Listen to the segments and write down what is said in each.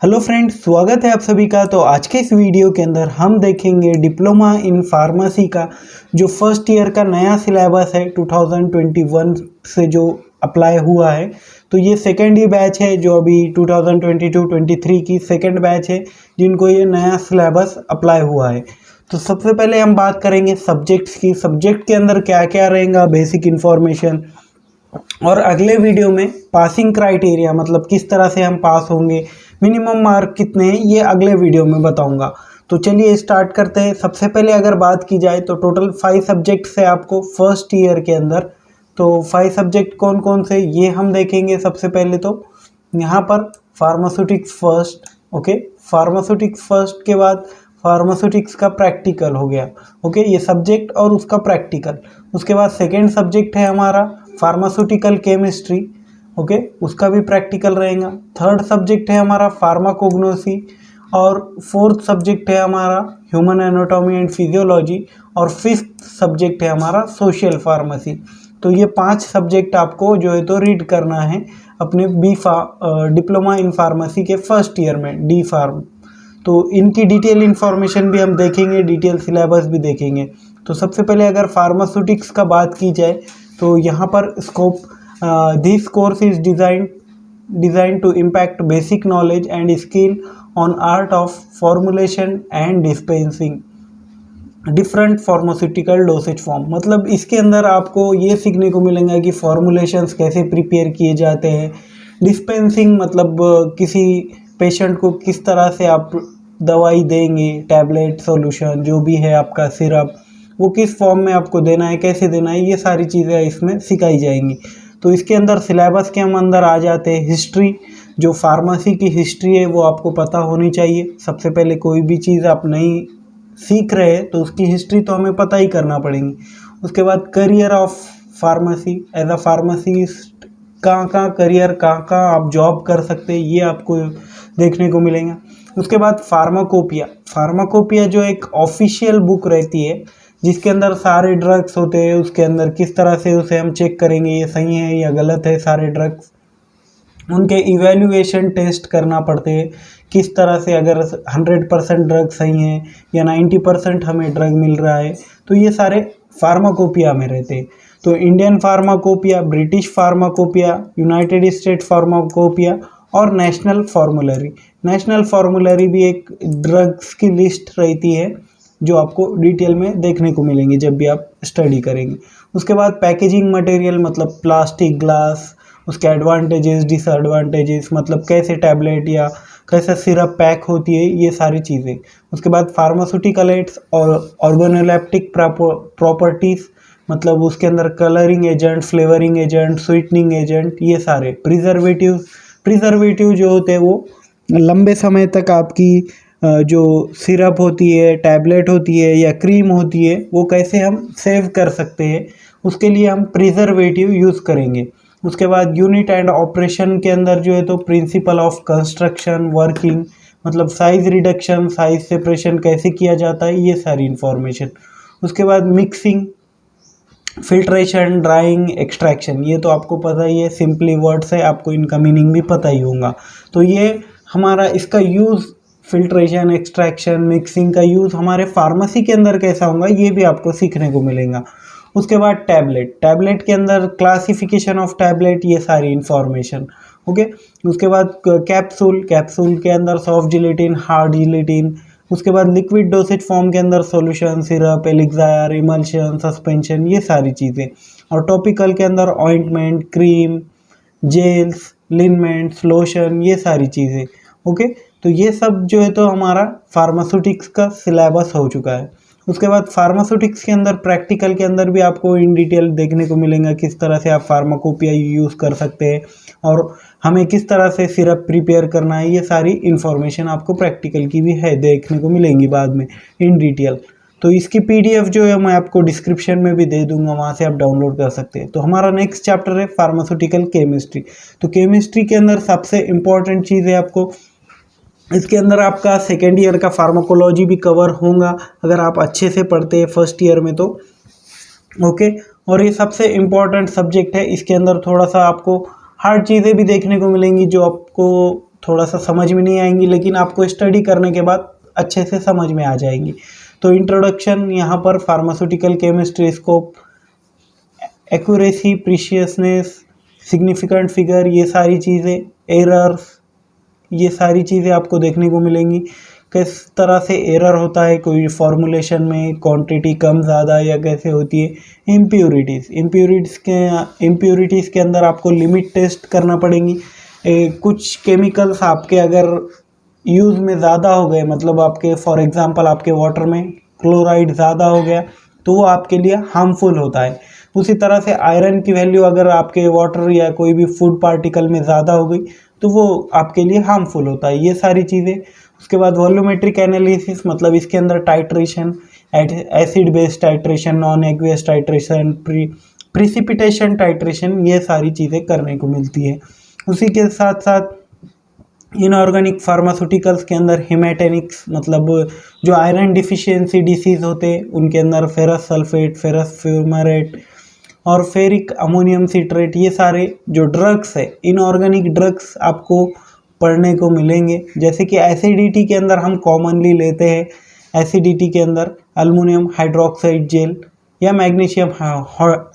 Hello friends, स्वागत है आप सभी का। तो आज के इस वीडियो के अंदर हम देखेंगे डिप्लोमा इन फार्मेसी का जो फर्स्ट ईयर का नया सिलेबस है 2021 से जो अप्लाई हुआ है। तो ये सेकेंड ही बैच है जो अभी 2022-23 की सेकेंड बैच है जिनको ये नया सिलेबस अप्लाई हुआ है। तो सबसे पहले हम बात करेंगे सब्जेक्ट्स की। सब्जेक्ट के अंदर क्या क्या रहेगा, बेसिक इन्फॉर्मेशन, और अगले वीडियो में पासिंग क्राइटेरिया मतलब किस तरह से हम पास होंगे, मिनिमम मार्क कितने हैं, ये अगले वीडियो में बताऊंगा। तो चलिए स्टार्ट करते हैं। सबसे पहले अगर बात की जाए तो टोटल 5 सब्जेक्ट्स है आपको फर्स्ट ईयर के अंदर। तो 5 सब्जेक्ट कौन कौन से ये हम देखेंगे। सबसे पहले तो यहाँ पर pharmaceutics first, okay, pharmaceutics first के बाद फार्मास्यूटिक्स का प्रैक्टिकल हो गया, ओके, ये सब्जेक्ट और उसका प्रैक्टिकल। उसके बाद सेकेंड सब्जेक्ट है हमारा फार्मास्यूटिकल केमिस्ट्री, ओके, उसका भी प्रैक्टिकल रहेगा। थर्ड सब्जेक्ट है हमारा फार्माकोग्नोसी, और फोर्थ सब्जेक्ट है हमारा ह्यूमन एनाटॉमी एंड फिजियोलॉजी, और फिफ्थ सब्जेक्ट है हमारा सोशल फार्मेसी। तो ये 5 सब्जेक्ट आपको जो है तो रीड करना है अपने डिप्लोमा इन फार्मेसी के फर्स्ट ईयर में, डी फार्म। तो इनकी डिटेल इन्फॉर्मेशन भी हम देखेंगे, डिटेल सिलेबस भी देखेंगे। तो सबसे पहले अगर फार्मास्यूटिक्स का बात की जाए तो यहाँ पर scope, this course is design to impact basic knowledge and skill on art of formulation and dispensing different pharmaceutical dosage form. मतलब इसके अंदर आपको ये सीखने को मिलेगा कि फॉर्मुलेशंस कैसे प्रिपेयर किए जाते हैं, डिस्पेंसिंग मतलब किसी पेशेंट को किस तरह से आप दवाई देंगे, टैबलेट, सॉल्यूशन जो भी है आपका सिरप, वो किस फॉर्म में आपको देना है, कैसे देना है, ये सारी चीज़ें इसमें सिखाई जाएंगी। तो इसके अंदर सिलेबस के हम अंदर आ जाते हैं। हिस्ट्री, जो फार्मेसी की हिस्ट्री है वो आपको पता होनी चाहिए। सबसे पहले कोई भी चीज़ आप नहीं सीख रहे हैं तो उसकी हिस्ट्री तो हमें पता ही करना पड़ेगी। उसके बाद career of pharmacy, as a pharmacist कहाँ करियर, कहाँ आप जॉब कर सकते हैं, ये आपको देखने को मिलेगा। उसके बाद फार्माकोपिया जो एक ऑफिशियल बुक रहती है जिसके अंदर सारे ड्रग्स होते हैं, उसके अंदर किस तरह से उसे हम चेक करेंगे ये सही है या गलत है, सारे ड्रग्स उनके इवैल्यूएशन टेस्ट करना पड़ते हैं, किस तरह से अगर 100% ड्रग सही है या 90% हमें ड्रग मिल रहा है, तो ये सारे फार्माकोपिया में रहते हैं। तो Indian pharmacopoeia, British pharmacopoeia, United state pharmacopoeia और नेशनल फार्मूलरी भी एक ड्रग्स की लिस्ट रहती है जो आपको डिटेल में देखने को मिलेंगी जब भी आप स्टडी करेंगे। उसके बाद पैकेजिंग मटेरियल मतलब प्लास्टिक, ग्लास, उसके एडवांटेजेस, डिसएडवांटेजेस, मतलब कैसे टैबलेट या कैसे सिरप पैक होती है, ये सारी चीज़ें। उसके बाद फार्मास्यूटिकल एड्स और ऑर्गेनोलेप्टिक प्रॉपर्टीज़, मतलब उसके अंदर colouring agent, flavouring agent, sweetening agent, ये सारे प्रिजर्वेटिव जो होते हैं वो लंबे समय तक आपकी जो सिरप होती है, टैबलेट होती है या क्रीम होती है, वो कैसे हम सेव कर सकते हैं, उसके लिए हम प्रिजर्वेटिव यूज़ करेंगे। उसके बाद यूनिट एंड ऑपरेशन के अंदर जो है तो प्रिंसिपल ऑफ कंस्ट्रक्शन, वर्किंग, मतलब साइज रिडक्शन, साइज सेपरेशन कैसे किया जाता है, ये सारी इन्फॉर्मेशन। उसके बाद मिक्सिंग, फिल्ट्रेशन, ड्राइंग, एक्सट्रैक्शन, ये तो आपको पता ही है, सिंपली वर्ड्स है, आपको इनका मीनिंग भी पता ही होगा। तो ये हमारा इसका यूज़, फिल्ट्रेशन, एक्सट्रैक्शन, मिक्सिंग का यूज़ हमारे फार्मेसी के अंदर कैसा होगा, ये भी आपको सीखने को मिलेगा। उसके बाद टैबलेट के अंदर क्लासिफिकेशन ऑफ टैबलेट, ये सारी इन्फॉर्मेशन, ओके। उसके बाद कैप्सूल के अंदर सॉफ्ट जिलेटिन, हार्ड जिलेटिन। उसके बाद लिक्विड डोसेज फॉर्म के अंदर सॉल्यूशन, सिरप, एलिक्सायर, इमल्शन, सस्पेंशन, ये सारी चीज़ें। और टॉपिकल के अंदर ऑइंटमेंट, क्रीम, जेल्स, लिनमेंट्स, लोशन, ये सारी चीज़ें, ओके। तो ये सब जो है तो हमारा फार्मास्यूटिक्स का सिलेबस हो चुका है। उसके बाद फार्मास्यूटिक्स के अंदर प्रैक्टिकल के अंदर भी आपको इन डिटेल देखने को मिलेगा किस तरह से आप फार्माकोपिया यूज़ कर सकते हैं और हमें किस तरह से सिरप प्रिपेयर करना है, ये सारी इन्फॉर्मेशन आपको प्रैक्टिकल की भी है देखने को मिलेंगी बाद में इन डिटेल। तो इसकी PDF जो है मैं आपको डिस्क्रिप्शन में भी दे दूंगा, वहाँ से आप डाउनलोड कर सकते हैं। तो हमारा नेक्स्ट चैप्टर है फार्मास्यूटिकल केमिस्ट्री। तो केमिस्ट्री के अंदर सबसे इम्पॉर्टेंट चीज़ है आपको, इसके अंदर आपका सेकेंड ईयर का फार्माकोलॉजी भी कवर होगा अगर आप अच्छे से पढ़ते हैं फर्स्ट ईयर में तो, ओके। और ये सबसे इम्पॉर्टेंट सब्जेक्ट है, इसके अंदर थोड़ा सा आपको हार्ड चीज़ें भी देखने को मिलेंगी जो आपको थोड़ा सा समझ में नहीं आएंगी, लेकिन आपको स्टडी करने के बाद अच्छे से समझ में आ जाएंगी। तो इंट्रोडक्शन, यहाँ पर pharmaceutical chemistry scope, accuracy, preciseness, significant figure, ये सारी चीज़ें, एरर्स, ये सारी चीज़ें आपको देखने को मिलेंगी। किस तरह से एरर होता है कोई फॉर्मूलेशन में, क्वांटिटी कम ज़्यादा या कैसे होती है। इम्प्योरिटीज़ के अंदर आपको लिमिट टेस्ट करना पड़ेंगी। कुछ केमिकल्स आपके अगर यूज़ में ज़्यादा हो गए, मतलब आपके फॉर एग्जांपल आपके वाटर में क्लोराइड ज़्यादा हो गया तो वो आपके लिए हार्मफुल होता है। उसी तरह से आयरन की वैल्यू अगर आपके वाटर या कोई भी फूड पार्टिकल में ज़्यादा हो गई तो वो आपके लिए हार्मफुल होता है, ये सारी चीज़ें। उसके बाद वॉल्यूमेट्रिक एनालिसिस, मतलब इसके अंदर titration, acid base titration, non aqueous titration, precipitation titration, ये सारी चीज़ें करने को मिलती है। उसी के साथ साथ इनऑर्गेनिक फार्मास्यूटिकल्स के अंदर हेमेटेनिक्स, मतलब जो आयरन डिफिशियंसी डिसीज़ होते हैं उनके अंदर फेरस सल्फेट, फेरस फ्यूमेरेट और फेरिक अमोनियम सिट्रेट, ये सारे जो ड्रग्स है, इनऑर्गेनिक ड्रग्स आपको पढ़ने को मिलेंगे। जैसे कि एसिडिटी के अंदर हम कॉमनली लेते हैं, एसिडिटी के अंदर अल्मुनियम हाइड्रोक्साइड जेल या मैग्नीशियम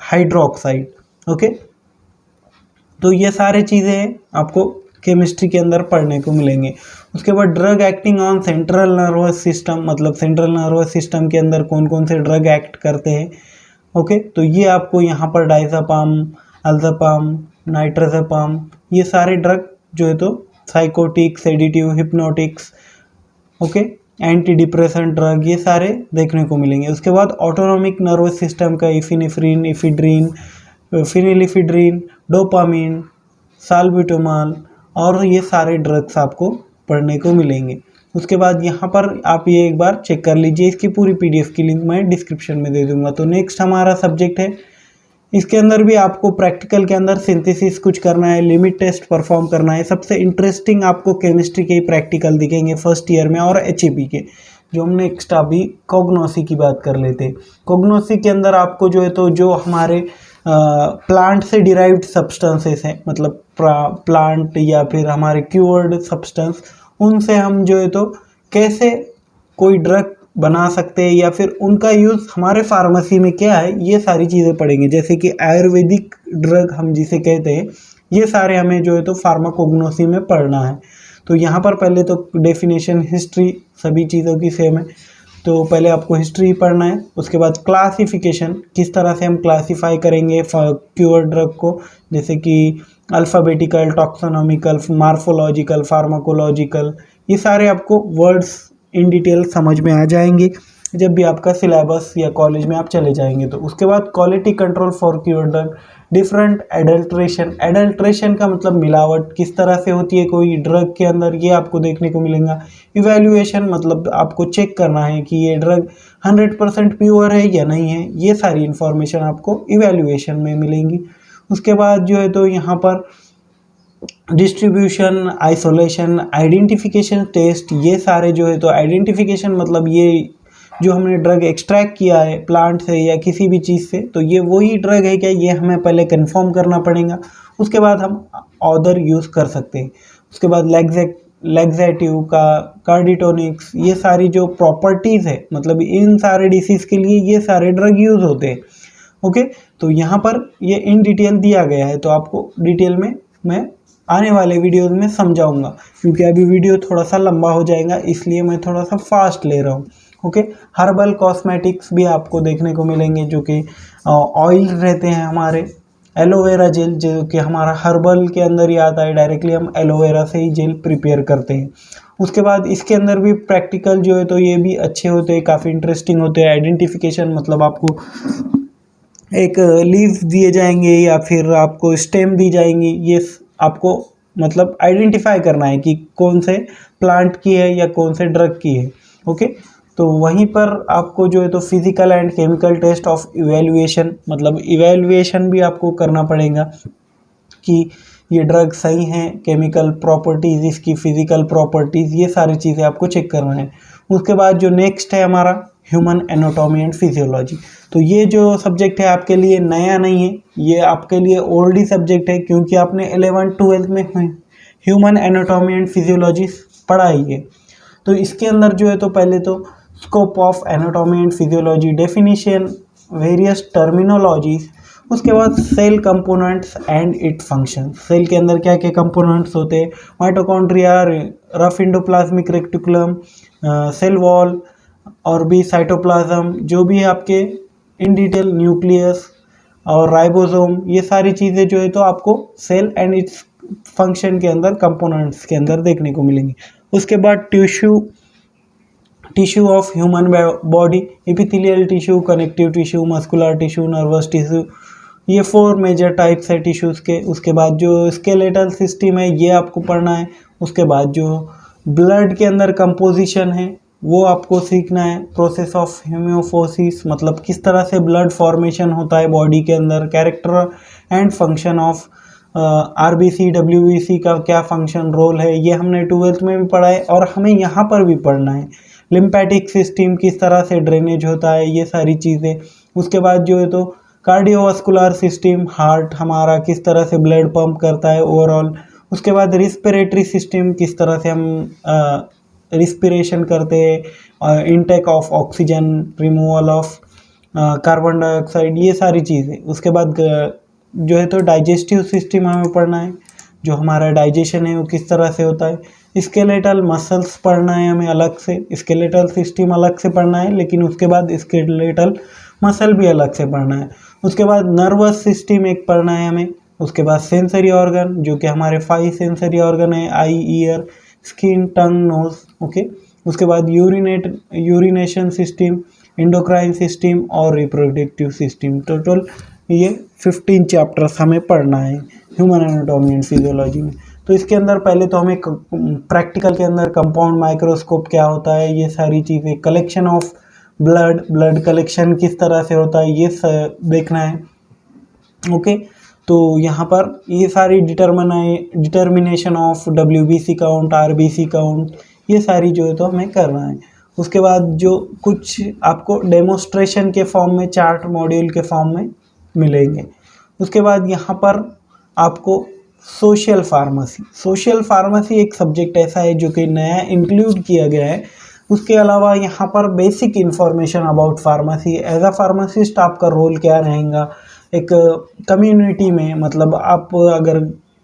हाइड्रोक्साइड। ओके, तो ये सारे चीज़ें आपको केमिस्ट्री के अंदर पढ़ने को मिलेंगे। उसके बाद drug acting on central nervous system, मतलब सेंट्रल नर्वस सिस्टम के अंदर कौन कौन से ड्रग एक्ट करते हैं। ओके, तो ये आपको यहाँ पर डायज़ेपाम, अल्ज़ेपाम, नाइट्रोज़ेपाम, ये सारे ड्रग जो है तो psychotic, sedative, hypnotics, okay, anti depression drug, ये सारे देखने को मिलेंगे। उसके बाद ऑटोनॉमिक नर्वस सिस्टम का इफिनेफ्रिन, इफिड्रीन, फिनिलिफिड्रीन, डोपामिन, साल्बुटामॉल और ये सारे ड्रग्स आपको पढ़ने को मिलेंगे। उसके बाद यहाँ पर आप ये एक बार चेक कर लीजिए, इसकी पूरी पीडीएफ की लिंक मैं डिस्क्रिप्शन में दे दूंगा। तो नेक्स्ट हमारा सब्जेक्ट है, इसके अंदर भी आपको प्रैक्टिकल के अंदर सिंथेसिस कुछ करना है, लिमिट टेस्ट परफॉर्म करना है। सबसे इंटरेस्टिंग आपको केमिस्ट्री के ही प्रैक्टिकल दिखेंगे फर्स्ट ईयर में और एचईपी के। जो हम नेक्स्ट अभी कॉग्नोसी की बात कर लेते हैं। कॉग्नोसी के अंदर आपको जो है तो जो हमारे प्लांट से डिराइव्ड सब्सटेंसेस हैं, मतलब प्लांट या फिर हमारे क्यूर्ड सब्सटेंस, उनसे हम जो है तो कैसे कोई ड्रग बना सकते हैं या फिर उनका यूज़ हमारे फार्मेसी में क्या है, ये सारी चीज़ें पढ़ेंगे। जैसे कि आयुर्वेदिक ड्रग हम जिसे कहते हैं, ये सारे हमें जो है तो फार्माकोग्नोसी में पढ़ना है। तो यहाँ पर पहले तो डेफिनेशन, हिस्ट्री, सभी चीज़ों की सेम है, तो पहले आपको हिस्ट्री पढ़ना है। उसके बाद क्लासिफिकेशन, किस तरह से हम क्लासीफाई करेंगे क्यूर ड्रग को, जैसे कि अल्फ़ाबेटिकल, टॉक्सोनॉमिकल, मार्फोलॉजिकल, फार्माकोलॉजिकल, ये सारे आपको वर्ड्स इन डिटेल समझ में आ जाएंगे जब भी आपका सिलेबस या कॉलेज में आप चले जाएंगे। तो उसके बाद quality control for cure drug, different adulteration, adulteration का मतलब मिलावट किस तरह से होती है कोई ड्रग के अंदर, ये आपको देखने को मिलेगा। इवैल्यूएशन, मतलब आपको चेक करना है कि ये ड्रग 100% प्योर है या नहीं है, ये सारी इन्फॉर्मेशन आपको इवैल्यूएशन में मिलेंगी। उसके बाद जो है तो यहाँ पर डिस्ट्रीब्यूशन, आइसोलेशन, आइडेंटिफिकेशन टेस्ट, ये सारे जो है तो आइडेंटिफिकेशन मतलब ये जो हमने ड्रग एक्सट्रैक्ट किया है प्लांट से या किसी भी चीज़ से, तो ये वही ड्रग है क्या, ये हमें पहले कंफर्म करना पड़ेगा। उसके बाद हम अदर यूज़ कर सकते हैं। उसके बाद लैक्सेटिव का, कार्डिटोनिक्स, ये सारी जो प्रॉपर्टीज़ है, मतलब इन सारे डिसीज़ के लिए ये सारे ड्रग यूज़ होते हैं। ओके, तो यहाँ पर ये इन डिटेल दिया गया है, तो आपको डिटेल में मैं आने वाले वीडियोज़ में समझाऊंगा, क्योंकि अभी वीडियो थोड़ा सा लंबा हो जाएगा, इसलिए मैं थोड़ा सा फास्ट ले रहा हूँ। ओके, हर्बल कॉस्मेटिक्स भी आपको देखने को मिलेंगे, जो कि ऑयल रहते हैं हमारे, एलोवेरा जेल, जो कि हमारा हर्बल के अंदर ही आता है, डायरेक्टली हम एलोवेरा से ही जेल प्रिपेयर करते हैं। उसके बाद इसके अंदर भी प्रैक्टिकल जो है तो ये भी अच्छे होते हैं, काफ़ी इंटरेस्टिंग होते हैं। आइडेंटिफिकेशन, मतलब आपको एक लीव्स दिए जाएंगे या फिर आपको स्टेम दी जाएंगी, ये आपको मतलब आइडेंटिफाई करना है कि कौन से प्लांट की है या कौन से ड्रग की है। ओके, तो वहीं पर आपको जो है तो physical and chemical test of evaluation, मतलब इवैल्यूएशन भी आपको करना पड़ेगा कि ये ड्रग सही हैं, केमिकल प्रॉपर्टीज़, इसकी फिजिकल प्रॉपर्टीज़, ये सारी चीज़ें आपको चेक करना है। उसके बाद जो नेक्स्ट है हमारा ह्यूमन एनाटॉमी एंड फिजियोलॉजी, तो ये जो सब्जेक्ट है आपके लिए नया नहीं है, ये आपके लिए ओल्ड ही सब्जेक्ट है, क्योंकि आपने 11th 12th में ह्यूमन एनाटॉमी एंड फिजियोलॉजी पढ़ा ही है। तो इसके अंदर जो है तो पहले तो scope of anatomy and physiology, definition, various terminologies, उसके बाद cell components and it function. Cell के अंदर क्या क्या कंपोनेंट्स होते हैं, mitochondria, rough endoplasmic reticulum, cell wall और भी साइटोप्लाज्म, जो भी है आपके इन डिटेल न्यूक्लियस और राइबोसोम, ये सारी चीज़ें जो है तो आपको सेल एंड इट्स फंक्शन के अंदर कंपोनेंट्स के अंदर देखने को मिलेंगी। उसके बाद tissue of human body, epithelial tissue, connective tissue, muscular tissue, nervous tissue, ये 4 मेजर टाइप्स है टिश्यूज़ के। उसके बाद जो स्केलेटल सिस्टम है ये आपको पढ़ना है। उसके बाद जो ब्लड के अंदर कंपोजिशन है वो आपको सीखना है। प्रोसेस ऑफ हेमियोफोसिस, मतलब किस तरह से ब्लड फॉर्मेशन होता है बॉडी के अंदर। Character and function of RBC, WBC का क्या फंक्शन रोल है, ये हमने 12th में भी पढ़ा है और हमें यहाँ पर भी पढ़ना है। लिम्फेटिक सिस्टम किस तरह से ड्रेनेज होता है, ये सारी चीज़ें। उसके बाद जो है तो कार्डियोवास्कुलर सिस्टम, हार्ट हमारा किस तरह से ब्लड पंप करता है ओवरऑल। उसके बाद रिस्पिरेटरी सिस्टम, किस तरह से हम रिस्पिरेशन करते हैं, intake of oxygen, removal of carbon dioxide, ये सारी चीज़ें। उसके बाद जो है तो डाइजेस्टिव सिस्टम हमें पढ़ना है, जो हमारा डाइजेशन है वो किस तरह से होता है। स्केलेटल मसल्स पढ़ना है हमें अलग से, स्केलेटल सिस्टम अलग से पढ़ना है, लेकिन उसके बाद स्केलेटल मसल भी अलग से पढ़ना है। उसके बाद नर्वस सिस्टम एक पढ़ना है हमें। उसके बाद सेंसरी ऑर्गन, जो कि हमारे 5 सेंसरी ऑर्गन है, आई, ईयर, स्किन, टंग, नोज, ओके। उसके बाद यूरिनेशन सिस्टम, एंडोक्राइन सिस्टम और रिप्रोडक्टिव सिस्टम। टोटल ये 15 चैप्टर्स हमें पढ़ना है ह्यूमन एनाटॉमी एंड फिजियोलॉजी में। तो इसके अंदर पहले तो हमें प्रैक्टिकल के अंदर कंपाउंड माइक्रोस्कोप क्या होता है, ये सारी चीज़ें, कलेक्शन ऑफ ब्लड कलेक्शन किस तरह से होता है, ये देखना है, ओके। तो यहाँ पर ये सारी determination of WBC count, RBC count, ये सारी जो है तो हमें करना है। उसके बाद जो कुछ आपको डेमोस्ट्रेशन के फॉर्म में, चार्ट मॉड्यूल के फॉर्म में मिलेंगे। उसके बाद यहाँ पर आपको सोशल फार्मेसी एक सब्जेक्ट ऐसा है जो कि नया इंक्लूड किया गया है। उसके अलावा यहाँ पर basic information about pharmacy, as a pharmacist आपका रोल क्या रहेगा एक कम्युनिटी में, मतलब आप अगर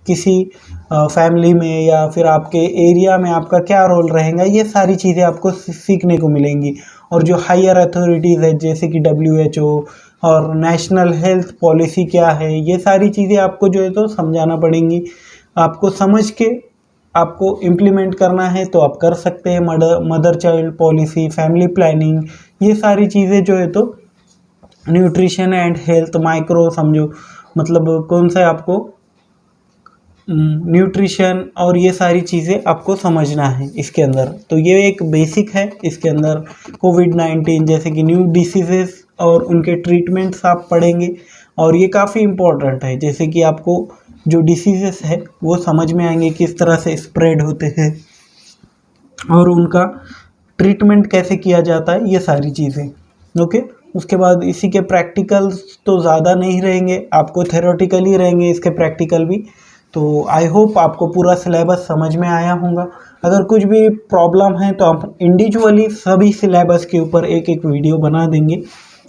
किसी फैमिली में या फिर आपके एरिया में आपका क्या रोल रहेगा, ये सारी चीज़ें आपको सीखने को मिलेंगी। और जो हायर अथॉरिटीज़ है जैसे कि WHO और नेशनल हेल्थ पॉलिसी क्या है, ये सारी चीज़ें आपको जो है तो समझाना पड़ेंगी। आपको समझ के आपको इम्प्लीमेंट करना है तो आप कर सकते हैं। Mother child policy, family planning, ये सारी चीज़ें जो है तो न्यूट्रिशन एंड हेल्थ, माइक्रो समझो, मतलब कौन सा आपको न्यूट्रिशन और ये सारी चीज़ें आपको समझना है इसके अंदर। तो ये एक बेसिक है। इसके अंदर कोविड-19 जैसे कि न्यू डिसीजेस और उनके ट्रीटमेंट्स आप पढ़ेंगे और ये काफ़ी इम्पोर्टेंट है, जैसे कि आपको जो डिसीजेस है वो समझ में आएंगे किस तरह से स्प्रेड होते हैं और उनका ट्रीटमेंट कैसे किया जाता है, ये सारी चीज़ें, ओके। उसके बाद इसी के प्रैक्टिकल्स तो ज़्यादा नहीं रहेंगे, आपको थ्योरेटिकल ही रहेंगे इसके प्रैक्टिकल भी। तो आई होप आपको पूरा सिलेबस समझ में आया होगा। अगर कुछ भी प्रॉब्लम है तो आप इंडिविजुअली सभी सिलेबस के ऊपर एक एक वीडियो बना देंगे।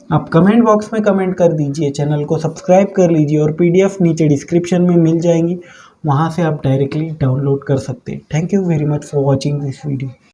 आप कमेंट बॉक्स में कमेंट कर दीजिए, चैनल को सब्सक्राइब कर लीजिए और PDF नीचे डिस्क्रिप्शन में मिल जाएंगी, वहाँ से आप डायरेक्टली डाउनलोड कर सकते हैं। Thank you very much for watching this video.